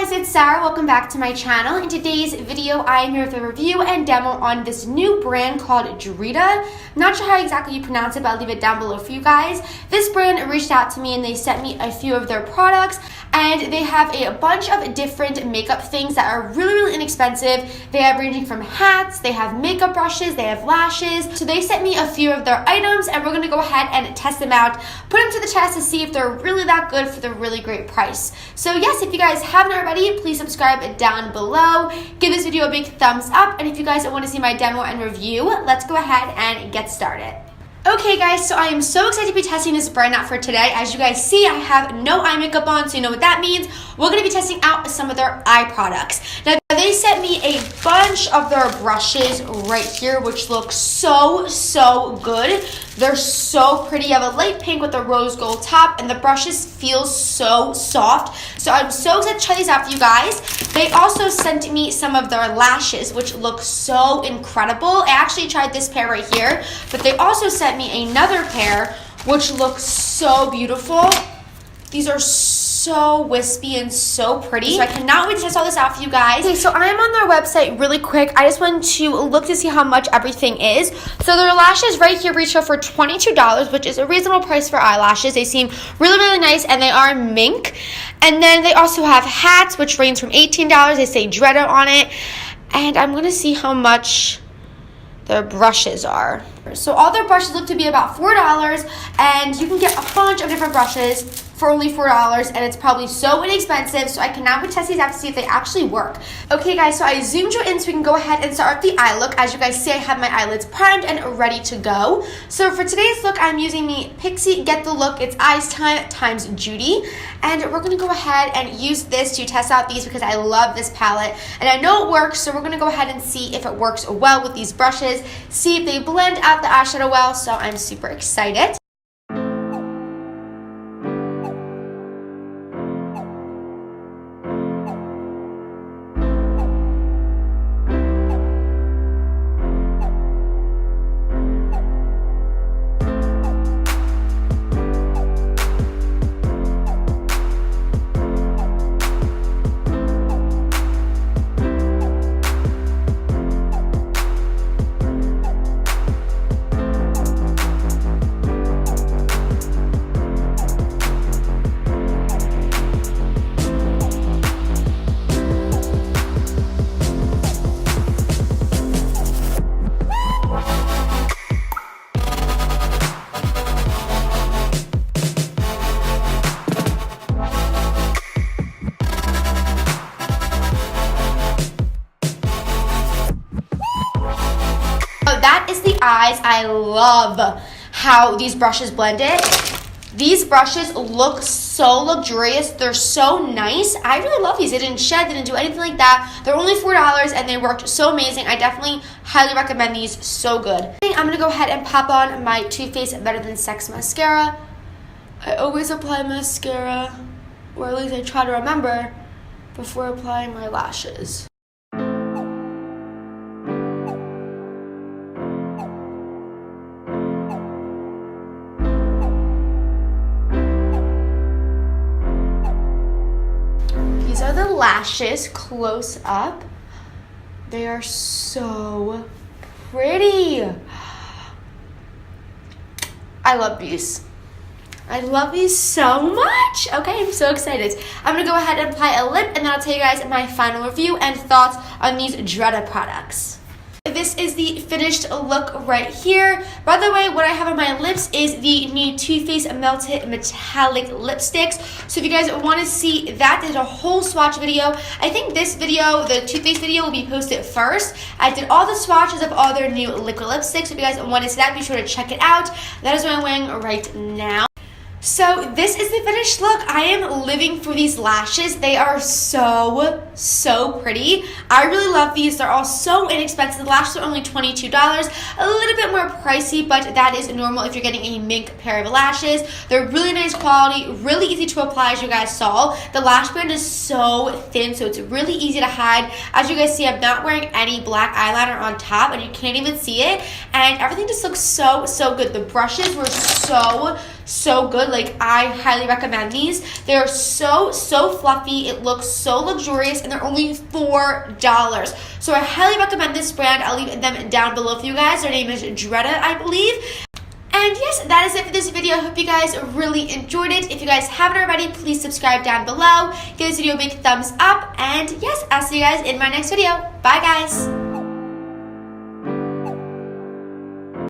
guys, it's Sarah. Welcome back to my channel. In today's video, I am here with a review and demo on this new brand called Dridda. I'm not sure how exactly you pronounce it, but I'll leave it down below for you guys. This brand reached out to me and they sent me a few of their products, and they have a bunch of different makeup things that are really inexpensive. They have ranging from hats, they have makeup brushes, they have lashes. So they sent me a few of their items and we're gonna go ahead and test them out, put them to the test to see if they're really that good for the really great price. So yes, if you guys haven't already, please subscribe down below. Give this video a big thumbs up, and if you guys want to see my demo and review, let's go ahead and get started. Okay guys, so I am so excited to be testing this brand out for today. As you guys see, I have no eye makeup on, so you know what that means. We're going to be testing out some of their eye products. Now, they sent me a bunch of their brushes right here, which look so good. They're so pretty. You have a light pink with a rose gold top, and the brushes feel so soft. So I'm so excited to try these out for you guys. They also sent me some of their lashes, which look so incredible. I actually tried this pair right here, but they also sent me another pair, which looks so beautiful. These are so wispy and so pretty. So I cannot wait to test all this out for you guys. Okay, so I'm on their website really quick. I just wanted to look to see how much everything is. So their lashes right here retail for $22, which is a reasonable price for eyelashes. They seem really nice, and they are mink. And then they also have hats, which range from $18. They say Dridda on it. And I'm gonna see how much their brushes are. So all their brushes look to be about $4, and you can get a bunch of different brushes for only $4, and it's probably so inexpensive. So I cannot wait to test these out to see if they actually work. Okay guys, so I zoomed you in so we can go ahead and start with the eye look. As you guys see, I have my eyelids primed and ready to go. So for today's look, I'm using the Pixie Get the Look It's Eyes Time times Judy, and we're gonna go ahead and use this to test out these because I love this palette and I know it works. So we're gonna go ahead and see if it works well with these brushes, see if they blend out the eyeshadow well. So I'm super excited. That is the eyes. I love how these brushes blend it. These brushes look so luxurious. They're so nice. I really love these. They didn't shed, they didn't do anything like that. They're only $4 and they worked so amazing. I definitely highly recommend these. So good. I'm gonna go ahead and pop on my Too Faced Better Than Sex mascara. I always apply mascara, or at least I try to remember before applying my lashes. These are the lashes close up. They are so pretty. I love these. I love these so much. Okay, I'm so excited. I'm gonna go ahead and apply a lip, and then I'll tell you guys my final review and thoughts on these Dridda products. This is the finished look right here. By the way, what I have on my lips is the new Too Faced Melted Metallic Lipsticks. So if you guys want to see that, there's a whole swatch video. I think this video, the Too Faced video, will be posted first. I did all the swatches of all their new liquid lipsticks. So if you guys want to see that, be sure to check it out. That is what I'm wearing right now. So this is the finished look. I am living for these lashes. They are so pretty. I really love these. They're all so inexpensive. The lashes are only $22. A little bit more pricey, but that is normal if you're getting a mink pair of lashes. They're really nice quality, really easy to apply, as you guys saw. The lash band is so thin, so it's really easy to hide. As you guys see, I'm not wearing any black eyeliner on top, and you can't even see it. And everything just looks so good. The brushes were so good. Like, I highly recommend these. They're so fluffy. It looks so luxurious, and they're only $4. So I highly recommend this brand. I'll leave them down below for you guys. Their name is Dridda, I believe. And yes, that is it for this video. I hope you guys really enjoyed it. If you guys haven't already, please subscribe down below. Give this video a big thumbs up. And yes, I'll see you guys in my next video. Bye, guys.